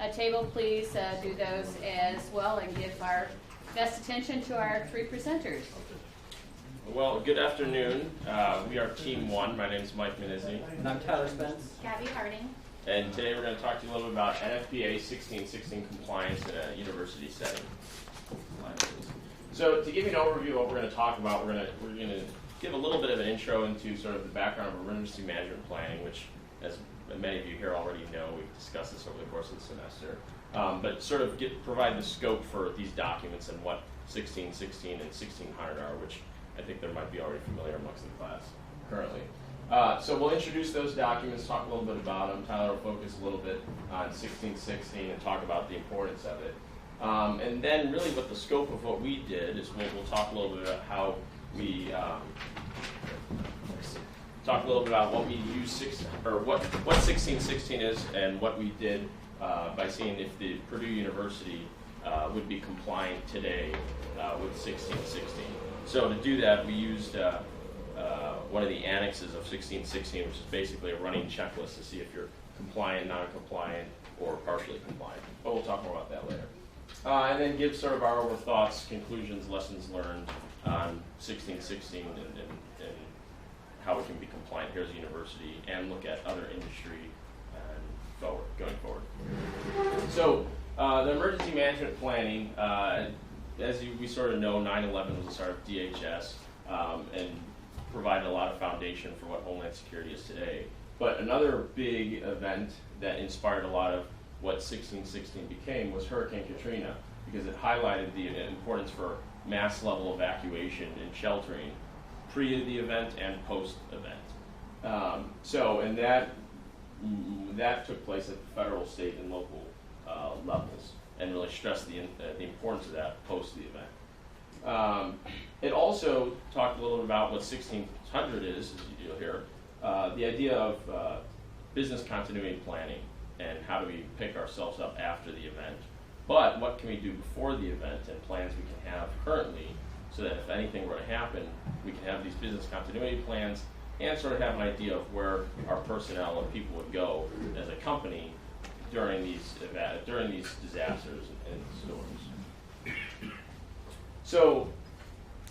a table, please do those as well and give our best attention to our three presenters. Well, good afternoon. We are Team 1. My name is Mike Menizzi. And I'm Tyler Spence. Gabby Harding. And today we're going to talk to you a little bit about NFPA 1616 compliance in a university setting. So to give you an overview of what we're going to talk about, we're going to give a little bit of an intro into sort of the background of emergency management planning, which, as many of you here already know, we've discussed this over the course of the semester. But sort of provide the scope for these documents and what 1616 and 1600 are, which I think there might be already familiar amongst the class currently. So we'll introduce those documents, talk a little bit about them. Tyler will focus a little bit on 1616 and talk about the importance of it. And then really what the scope of what we did is we'll talk a little bit about how we what we use what 1616 is and what we did by seeing if the Purdue University would be compliant today with 1616. So to do that, we used one of the annexes of 1616, which is basically a running checklist to see if you're compliant, non-compliant, or partially compliant. But we'll talk more about that later. And then give sort of our overall thoughts, conclusions, lessons learned on 1616 and how we can be compliant here as a university, and look at other industry and going forward. So the emergency management planning, as we sort of know, 9/11 was the start of DHS and provided a lot of foundation for what Homeland Security is today. But another big event that inspired a lot of what 1616 became was Hurricane Katrina, because it highlighted the importance for mass level evacuation and sheltering pre the event and post event. And that took place at the federal, state, and local levels, and really stressed the importance of that post the event. It also talked a little bit about what 1600 is, as you'll hear, the idea of business continuity planning and how do we pick ourselves up after the event. But what can we do before the event and plans we can have currently so that if anything were to happen, we can have these business continuity plans and sort of have an idea of where our personnel and people would go as a company during these disasters and storms. So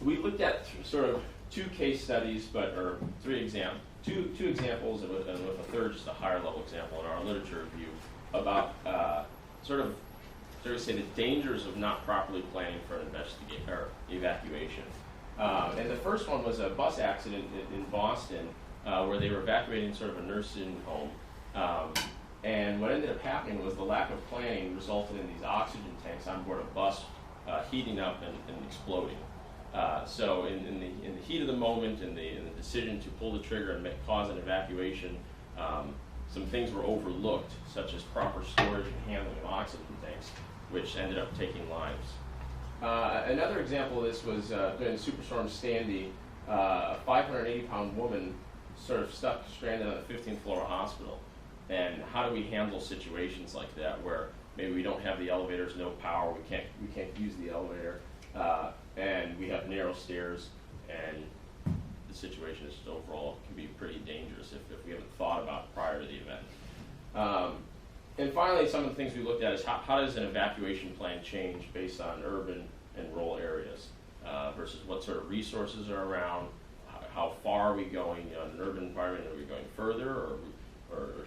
we looked at sort of two case studies, two examples, and with a third, just a higher level example in our literature review about the dangers of not properly planning for an evacuation. And the first one was a bus accident in Boston where they were evacuating sort of a nursing home. And what ended up happening was the lack of planning resulted in these oxygen tanks on board a bus heating up and exploding. So in the heat of the moment, in the decision to pull the trigger and cause an evacuation, some things were overlooked, such as proper storage and handling of oxygen tanks, which ended up taking lives. Another example of this was during Superstorm Sandy. A 580-pound woman sort of stranded on the 15th floor of a hospital. And how do we handle situations like that where maybe we don't have the elevators, no power, we can't use the elevator, and we have narrow stairs, and the situation is overall can be pretty dangerous if we haven't thought about prior to the event. And finally, some of the things we looked at is how does an evacuation plan change based on urban and rural areas versus what sort of resources are around, how far are we going in an urban environment, are we going further or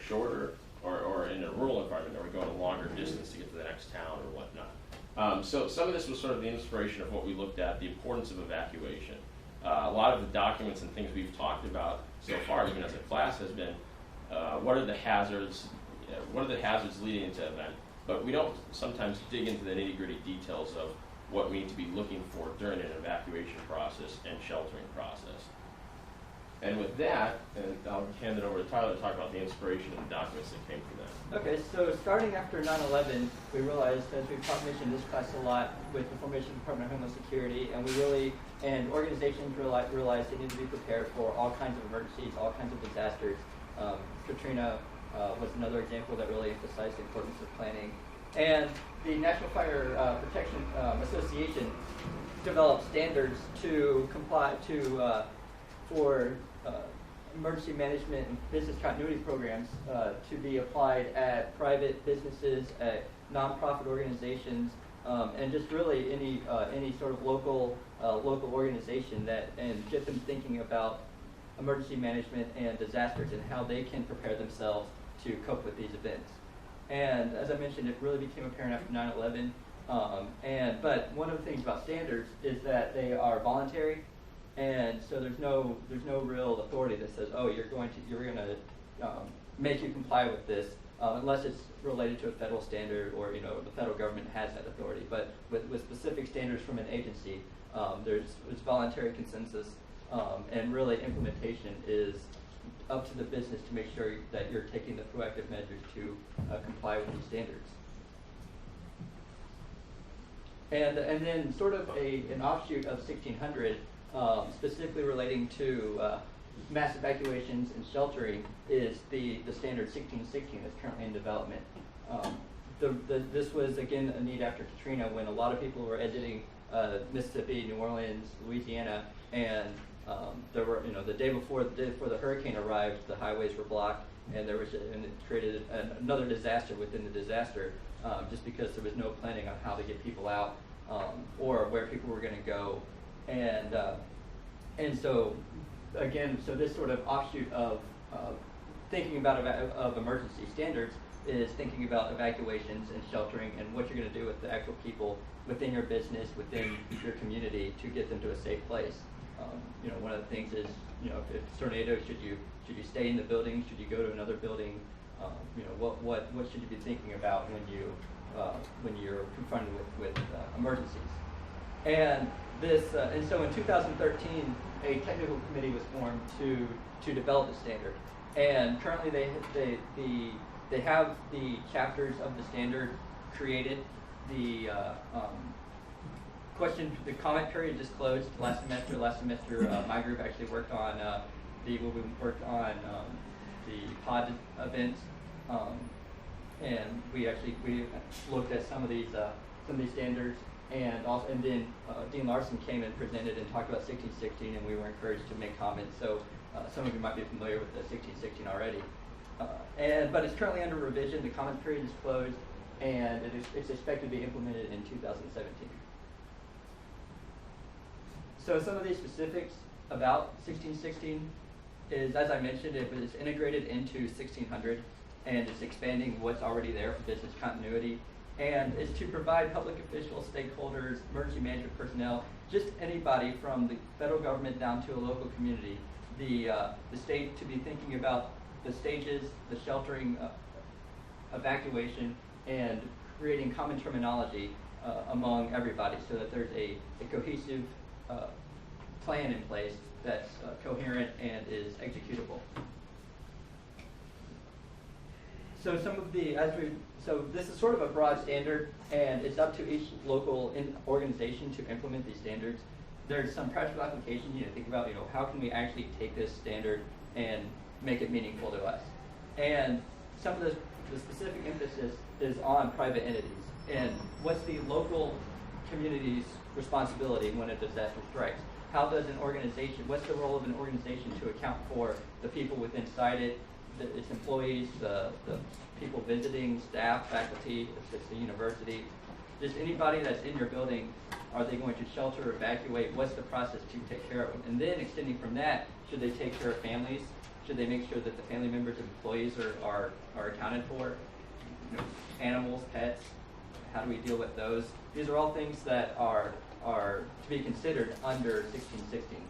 shorter, or in a rural environment, are we going a longer distance to get to the next town or whatnot. So some of this was sort of the inspiration of what we looked at, the importance of evacuation. A lot of the documents and things we've talked about so far, even as a class, has been what are the hazards leading into an event, but we don't sometimes dig into the nitty-gritty details of what we need to be looking for during an evacuation process and sheltering process. And with that, I'll hand it over to Tyler to talk about the inspiration and the documents that came from that. Okay, so starting after 9/11, we realized, as we've mentioned in this class a lot, with the formation of the Department of Homeland Security, and organizations realized they need to be prepared for all kinds of emergencies, all kinds of disasters. Katrina was another example that really emphasized the importance of planning. And the National Fire Protection Association developed standards to comply for emergency management and business continuity programs to be applied at private businesses, at nonprofit organizations, and just really any sort of local organization and get them thinking about emergency management and disasters and how they can prepare themselves to cope with these events. And as I mentioned, it really became apparent after 9/11. But one of the things about standards is that they are voluntary, and so there's no real authority that says, oh, you're going to make you comply with this, unless it's related to a federal standard or the federal government has that authority. But with specific standards from an agency, it's voluntary consensus, and really implementation is up to the business to make sure that you're taking the proactive measures to comply with these standards. And then sort of an offshoot of 1600, specifically relating to mass evacuations and sheltering, is the standard 1616 that's currently in development. This was, again, a need after Katrina when a lot of people were exiting Mississippi, New Orleans, Louisiana, and there were, the day before the hurricane arrived, the highways were blocked, and it created another disaster within the disaster, just because there was no planning on how to get people out or where people were going to go, and so again, so this sort of offshoot of thinking about of emergency standards is thinking about evacuations and sheltering and what you're going to do with the actual people within your business, within your community, to get them to a safe place. One of the things is, if it's tornado, should you stay in the building? Should you go to another building? What should you be thinking about when you're confronted with emergencies? And so in 2013, a technical committee was formed to develop the standard. And currently, they have the chapters of the standard created. The comment period just closed last semester. My group actually worked on the pod events, and we looked at some of these standards, and then Dean Larson came and presented and talked about 1616, and we were encouraged to make comments. So some of you might be familiar with the 1616 already, but it's currently under revision. The comment period is closed, and it's expected to be implemented in 2017. So some of these specifics about 1616 is, as I mentioned, it was integrated into 1600, and it's expanding what's already there for business continuity, and is to provide public officials, stakeholders, emergency management personnel, just anybody from the federal government down to a local community, the state to be thinking about the stages, the sheltering, evacuation, and creating common terminology among everybody so that there's a cohesive plan in place that's coherent and is executable. So this is sort of a broad standard, and it's up to each local organization to implement these standards. There's some practical application you need to think about. How can we actually take this standard and make it meaningful to us? And some of the specific emphasis is on private entities, and what's the local community's responsibility when a disaster strikes? How does what's the role of an organization to account for the people inside it, its employees, the people visiting, staff, faculty, if it's a university, just anybody that's in your building? Are they going to shelter, evacuate? What's the process to take care of them? And then extending from that, should they take care of families? Should they make sure that the family members and employees are accounted for? Animals, pets, how do we deal with those? These are all things that are to be considered under 1616.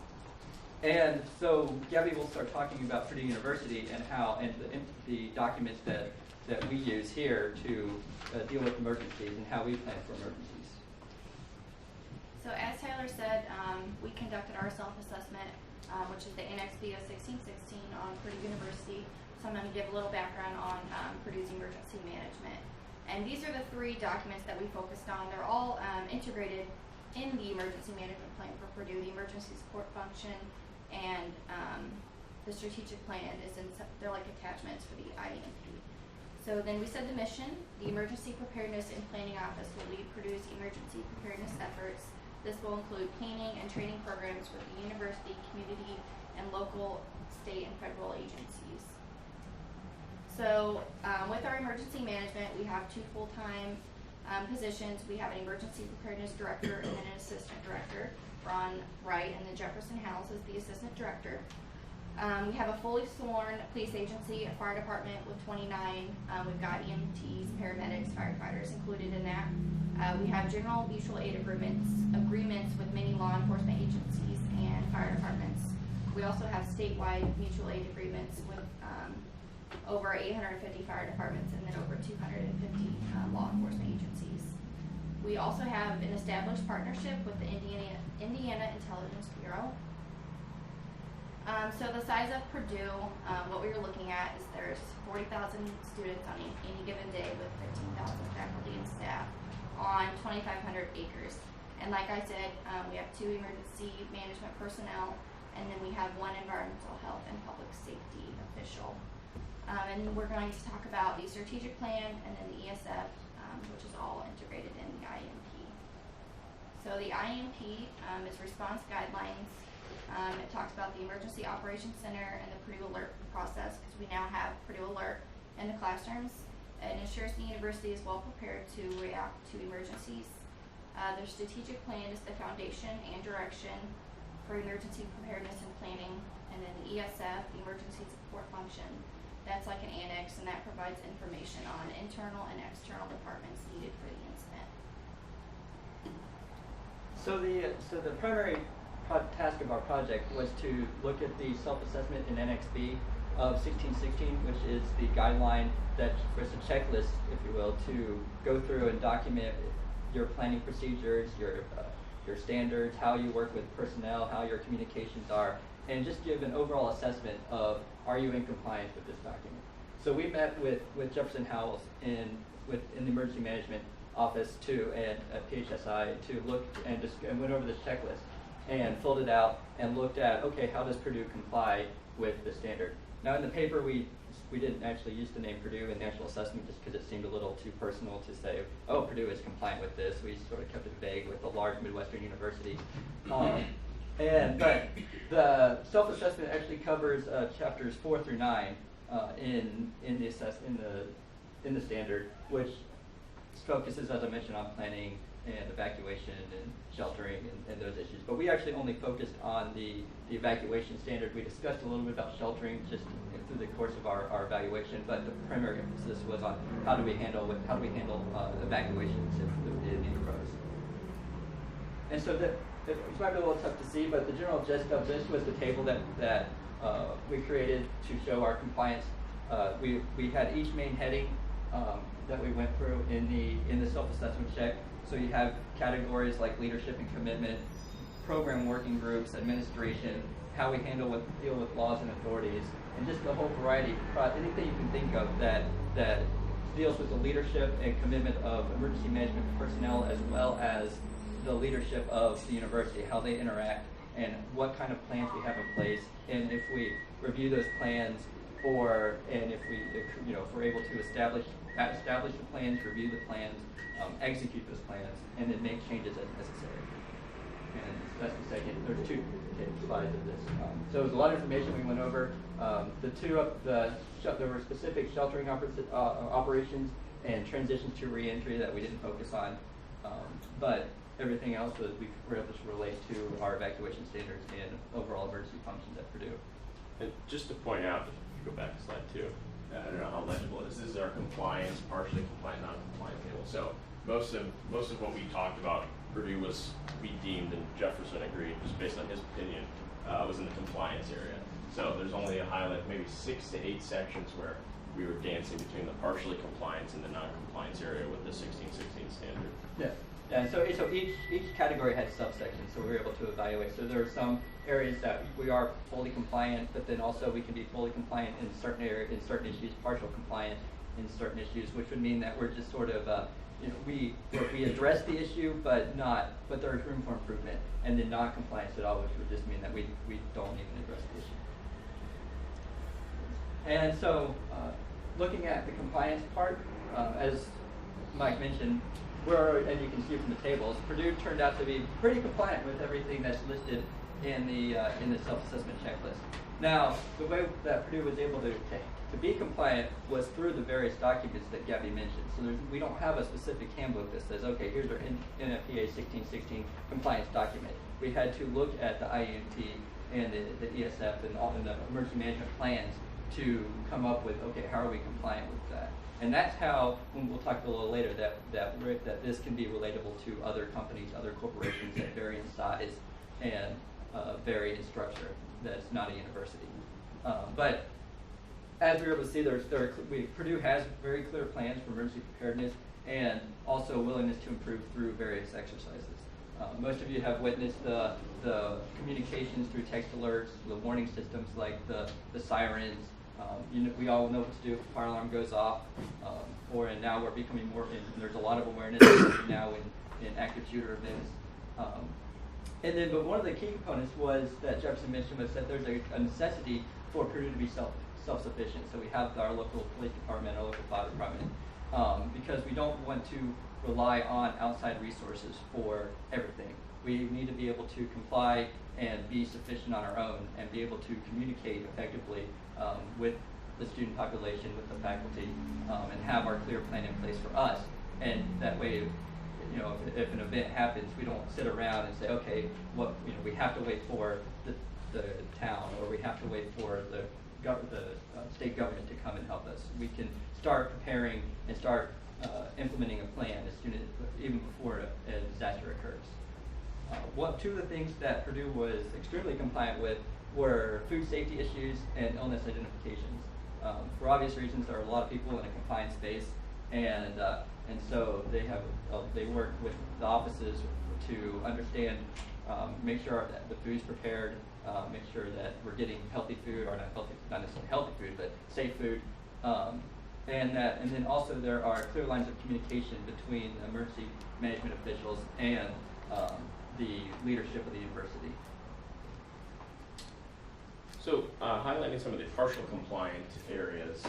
And so Gabby will start talking about Purdue University and the documents that we use here to deal with emergencies and how we plan for emergencies. So as Tyler said, we conducted our self-assessment, which is the NXB of 1616 on Purdue University. So I'm going to give a little background on Purdue's emergency management. And these are the three documents that we focused on. They're all integrated in the emergency management plan for Purdue. The emergency support function and the strategic plan they're like attachments for the IEMP. So then we said the mission: the Emergency Preparedness and Planning Office will lead Purdue's emergency preparedness efforts. This will include planning and training programs for the university, community, and local, state, and federal agencies. So with our emergency management, we have 2 full-time positions. We have an emergency preparedness director and then an assistant director, Ron Wright, and then Jefferson House is the assistant director. We have a fully sworn police agency, a fire department with 29. We've got EMTs, paramedics, firefighters included in that. We have general mutual aid agreements with many law enforcement agencies and fire departments. We also have statewide mutual aid agreements with over 850 fire departments and then over 250 law enforcement agencies. We also have an established partnership with the Indiana Intelligence Bureau. So the size of Purdue, what we were looking at is there's 40,000 students on any given day with 15,000 faculty and staff on 2,500 acres. And like I said, we have 2 emergency management personnel, and then we have 1 environmental health and public safety official. And we're going to talk about the strategic plan and then the ESF, which is all integrated in the IMP. So the IMP is response guidelines. It talks about the Emergency Operations Center and the Purdue Alert process, because we now have Purdue Alert in the classrooms. It ensures the university is well prepared to react to emergencies. Their strategic plan is the foundation and direction for emergency preparedness and planning. And then the ESF, the Emergency Support Function, that's like an annex, and that provides information on internal and external departments needed for the incident. So the primary task of our project was to look at the self-assessment in NXB of 1616, which is the guideline that was a checklist, if you will, to go through and document your planning procedures, your standards, how you work with personnel, how your communications are, and just give an overall assessment of, are you in compliance with this document? So we met with Jefferson Howells in the emergency management office too, and at PHSI to look and went over this checklist and filled it out and looked at, okay, how does Purdue comply with the standard? Now in the paper we didn't actually use the name Purdue in the actual assessment just because it seemed a little too personal to say, oh, Purdue is compliant with this. We sort of kept it vague with the large Midwestern universities. But the self-assessment actually covers chapters 4 through 9 in the standard, which focuses, as I mentioned, on planning and evacuation and sheltering and those issues. But we actually only focused on the evacuation standard. We discussed a little bit about sheltering just through the course of our evaluation, but the primary emphasis was on how do we handle evacuations if the need arose. And so it might be a little tough to see, but the general gist of this was the table that we created to show our compliance. We had each main heading that we went through in the self-assessment check. So you have categories like leadership and commitment, program working groups, administration, how we deal with laws and authorities, and just the whole variety, anything you can think of that deals with the leadership and commitment of emergency management personnel, as well as the leadership of the university, how they interact, and what kind of plans we have in place, and if we review those plans, and if we're able to establish the plans, review the plans, execute those plans, and then make changes as necessary. And that's the second. There's 2 slides of this. So it was a lot of information we went over. There were specific sheltering operations and transitions to reentry that we didn't focus on, but everything else we were able to relate to our evacuation standards and overall emergency functions at Purdue. And just to point out, if you go back to slide 2, I don't know how legible it is. This is our compliance, partially compliant, non-compliant table. So most of what we talked about, Purdue we deemed, and Jefferson agreed, just based on his opinion, was in the compliance area. So there's only a highlight, maybe 6 to 8 sections where we were dancing between the partially compliance and the non-compliance area with the 1616 standard. Yeah. And so each category had subsections, so we were able to evaluate. So there are some areas that we are fully compliant, but then also we can be fully compliant in certain areas, in certain issues, partial compliant in certain issues, which would mean that we're just sort of, we address the issue, but there's room for improvement. And then non-compliance at all, which would just mean that we don't even address the issue. And so, looking at the compliance part, as Mike mentioned, and you can see from the tables, Purdue turned out to be pretty compliant with everything that's listed in the self-assessment checklist. Now, the way that Purdue was able to be compliant was through the various documents that Gabby mentioned. So we don't have a specific handbook that says, okay, here's our NFPA 1616 compliance document. We had to look at the IEMT and the ESF and all the emergency management plans to come up with, okay, how are we compliant with that? And that's how, when we'll talk a little later, that this can be relatable to other companies, other corporations that vary in size and vary in structure. That's not a university. But as we were able to see, Purdue has very clear plans for emergency preparedness and also willingness to improve through various exercises. Most of you have witnessed the communications through text alerts, the warning systems like the sirens. We all know what to do if the fire alarm goes off. And now we're becoming more, there's a lot of awareness now in active shooter events. But one of the key components was that Jefferson mentioned was that there's a necessity for Purdue to be self-sufficient. So we have our local police department, our local fire department, because we don't want to rely on outside resources for everything. We need to be able to comply and be sufficient on our own and be able to communicate effectively with the student population, with the faculty, and have our clear plan in place for us. And that way, if an event happens, we don't sit around and say, okay, we have to wait for the town, or we have to wait for the state government to come and help us. We can start preparing and start implementing a plan as soon as, even before a disaster occurs. Two of the things that Purdue was extremely compliant with were food safety issues and illness identifications. For obvious reasons, there are a lot of people in a confined space, and so they work with the offices to understand, make sure that the food's prepared, make sure that we're getting healthy food, or not necessarily healthy food, but safe food. And then also there are clear lines of communication between emergency management officials and the leadership of the university. So highlighting some of the partial compliant areas,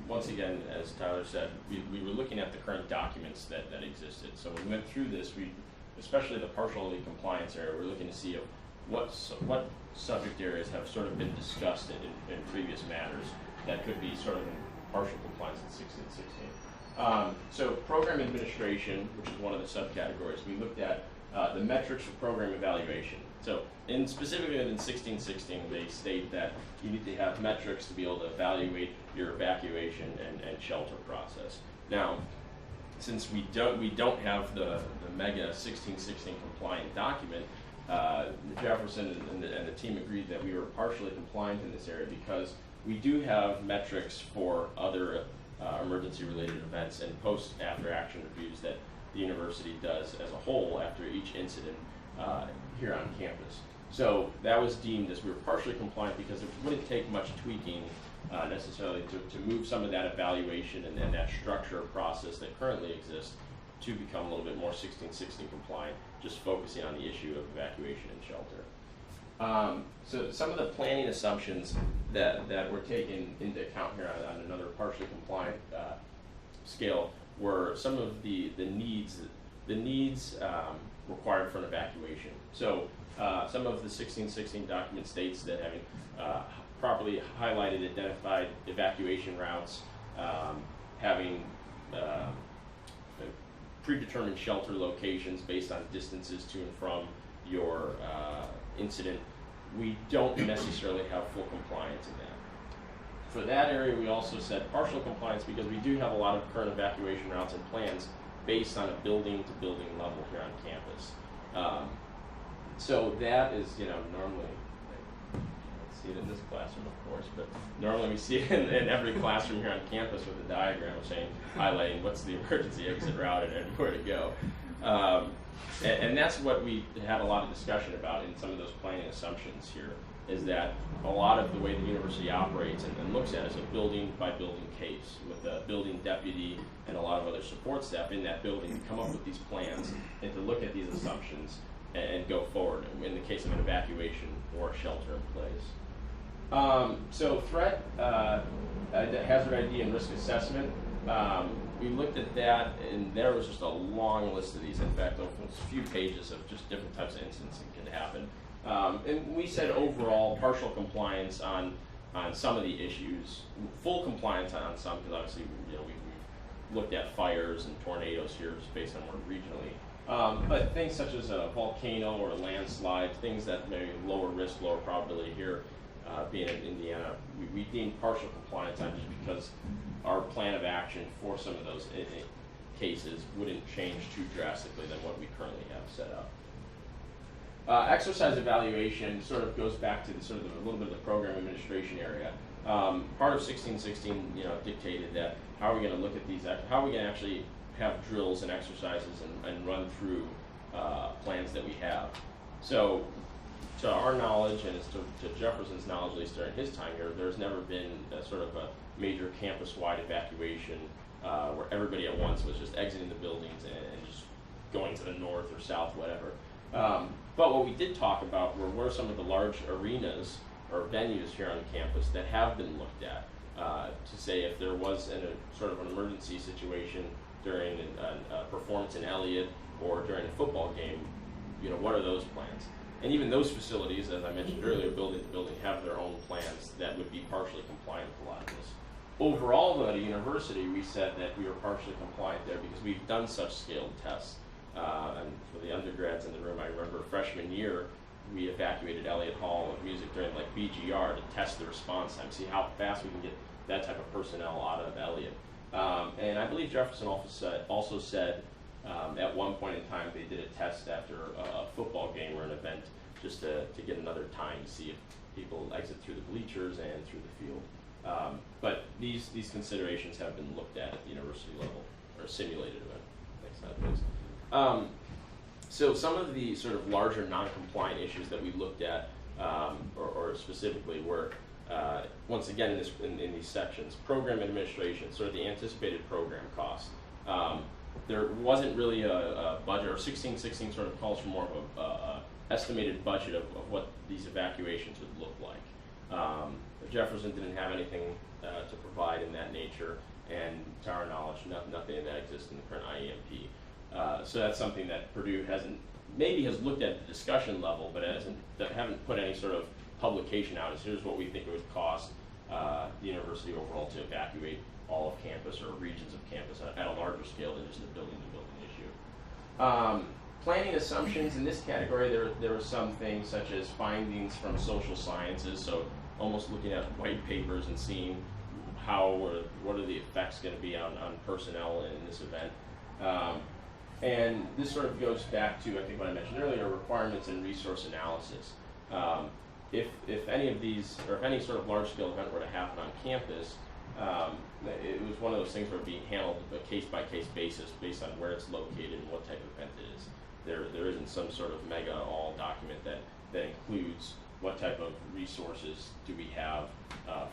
once again, as Tyler said, we were looking at the current documents that existed. So when we went through this, especially the partially compliance area, we're looking to see what subject areas have sort of been discussed in previous matters that could be sort of in partial compliance in 1616. So program administration, which is one of the subcategories, we looked at the metrics for program evaluation. So specifically in 1616, they state that you need to have metrics to be able to evaluate your evacuation and shelter process. Now, since we don't have the mega 1616 compliant document, Jefferson and the team agreed that we were partially compliant in this area because we do have metrics for other emergency-related events and post-after-action reviews that the university does as a whole after each incident here on campus. So that was deemed as we were partially compliant because it wouldn't take much tweaking necessarily to move some of that evaluation and that structure process that currently exists to become a little bit more 1616 compliant, just focusing on the issue of evacuation and shelter. So some of the planning assumptions that were taken into account here on another partially compliant scale were some of the needs required for an evacuation. So some of the 1616 document states that having properly highlighted, identified evacuation routes, having predetermined shelter locations based on distances to and from your incident, we don't necessarily have full compliance in that. For that area, we also said partial compliance because we do have a lot of current evacuation routes and plans based on a building-to-building level here on campus. So that is, normally, I don't see it in this classroom, of course, but normally we see it in every classroom here on campus with a diagram saying, highlighting what's the emergency exit route and where to go. And that's what we had a lot of discussion about in some of those planning assumptions here, is that a lot of the way the university operates and looks at it is a building-by-building case with a building deputy and a lot of other support staff in that building to come up with these plans and to look at these assumptions and go forward in the case of an evacuation or a shelter in place. So threat, hazard ID, and risk assessment. we looked at that, and there was just a long list of these. In fact, almost a few pages of just different types of incidents that can happen. And we said overall partial compliance on some of the issues, full compliance on some, because obviously we've looked at fires and tornadoes here just based on where regionally. But things such as a volcano or a landslide, things that may be lower risk, lower probability here, being in Indiana, we deemed partial compliance on just because our plan of action for some of those cases wouldn't change too drastically than what we currently have set up. Exercise evaluation sort of goes back to a little bit of the program administration area. Part of 1616, dictated that how are we going to look at these, how are we going to actually have drills and exercises and run through plans that we have. So, to our knowledge, and to Jefferson's knowledge, at least during his time here, there's never been a sort of a major campus-wide evacuation where everybody at once was just exiting the buildings and just going to the north or south, whatever. But what we did talk about were some of the large arenas or venues here on campus that have been looked at to say if there was a sort of an emergency situation during a performance in Elliott or during a football game, what are those plans? And even those facilities, as I mentioned earlier, building to building, have their own plans that would be partially compliant with a lot of this. Overall, though, at a university, we said that we were partially compliant there because we've done such scaled tests. And for the undergrads in the room, I remember freshman year, we evacuated Elliott Hall of Music during like BGR to test the response time, see how fast we can get that type of personnel out of Elliott. And I believe Jefferson also said at one point in time they did a test after a football game or an event just to get another time to see if people exit through the bleachers and through the field. But these considerations have been looked at the university level, or simulated event. Next slide, please. So some of the sort of larger non-compliant issues that we looked at, or specifically were, once again in these sections, program administration, sort of the anticipated program costs. There wasn't really a budget, or 1616 sort of calls for more of a estimated budget of what these evacuations would look like. Jefferson didn't have anything to provide in that nature, and to our knowledge, nothing of that exists in the current IEMP. So that's something that Purdue has looked at the discussion level, but haven't put any sort of publication out as here's what we think it would cost the university overall to evacuate all of campus or regions of campus at a larger scale than just a building-to-building issue. Planning assumptions in this category, there were some things such as findings from social sciences, so almost looking at white papers and seeing what are the effects going to be on personnel in this event. And this sort of goes back to, I think what I mentioned earlier, requirements and resource analysis. If any of these, or if any sort of large-scale event were to happen on campus, it was one of those things where it would be handled on a case-by-case basis based on where it's located and what type of event it is. There isn't some sort of mega-all document that includes what type of resources do we have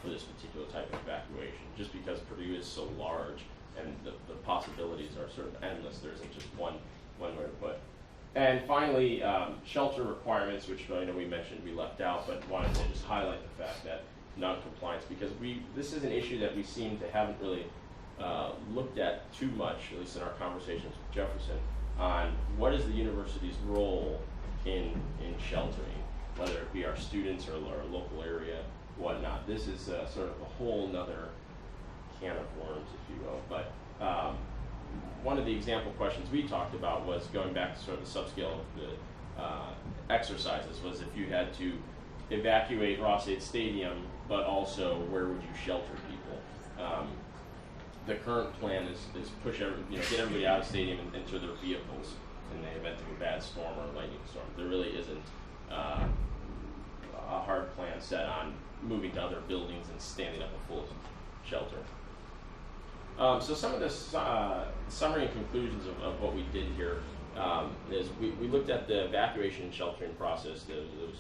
for this particular type of evacuation. Just because Purdue is so large and the possibilities are sort of endless, there isn't just one way to put. And finally, shelter requirements, which I know we mentioned we left out, but wanted to just highlight the fact that non-compliance, because this is an issue that we seem to haven't really looked at too much, at least in our conversations with Jefferson, on what is the university's role in sheltering, whether it be our students or our local area, whatnot. This is sort of a whole nother can of worms, if you will. But one of the example questions we talked about was going back to sort of the subscale of the exercises, was if you had to evacuate Ross-Ade Stadium, but also where would you shelter people? The current plan is get everybody out of the stadium and into their vehicles in the event of a bad storm or a lightning storm. There really isn't a hard plan set on moving to other buildings and standing up a full shelter. So some of the summary and conclusions of what we did here is we looked at the evacuation and sheltering process that was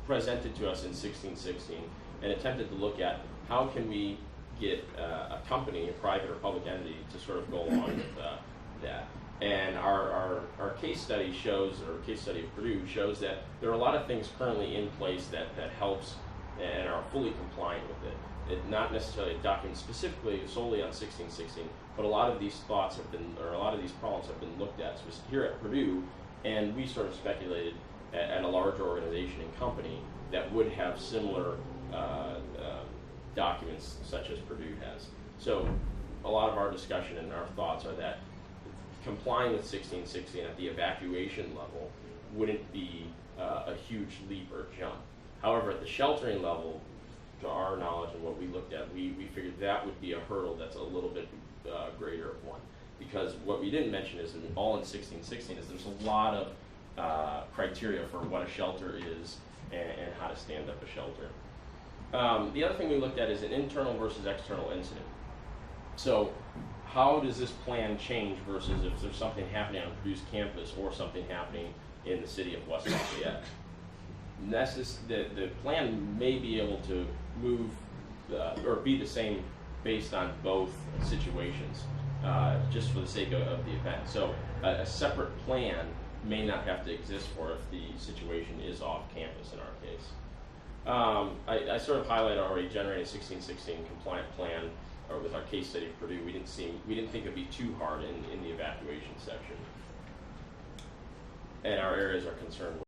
presented to us in 1616 and attempted to look at how can we get a company, a private or public entity, to sort of go along with that. And our case study shows, or case study of Purdue shows, that there are a lot of things currently in place that helps and are fully compliant with it. not necessarily a document specifically solely on 1616, but a lot of these thoughts have been, or a lot of these problems have been looked at here at Purdue, and we sort of speculated at a larger organization and company that would have similar documents such as Purdue has. So a lot of our discussion and our thoughts are that complying with 1616 at the evacuation level wouldn't be a huge leap or jump. However, at the sheltering level, to our knowledge and what we looked at, we figured that would be a hurdle that's a little bit greater of one. Because what we didn't mention is, all in 1616, is there's a lot of criteria for what a shelter is and how to stand up a shelter. The other thing we looked at is an internal versus external incident. So how does this plan change versus if there's something happening on Purdue's campus or something happening in the city of West Lafayette? And that's just, the plan may be able to move or be the same based on both situations, just for the sake of the event. So a separate plan may not have to exist for if the situation is off campus in our case. I sort of highlighted already generating a 1616 compliant plan, or with our case study of Purdue. We didn't think it'd be too hard in the evacuation section. And our areas are concerned with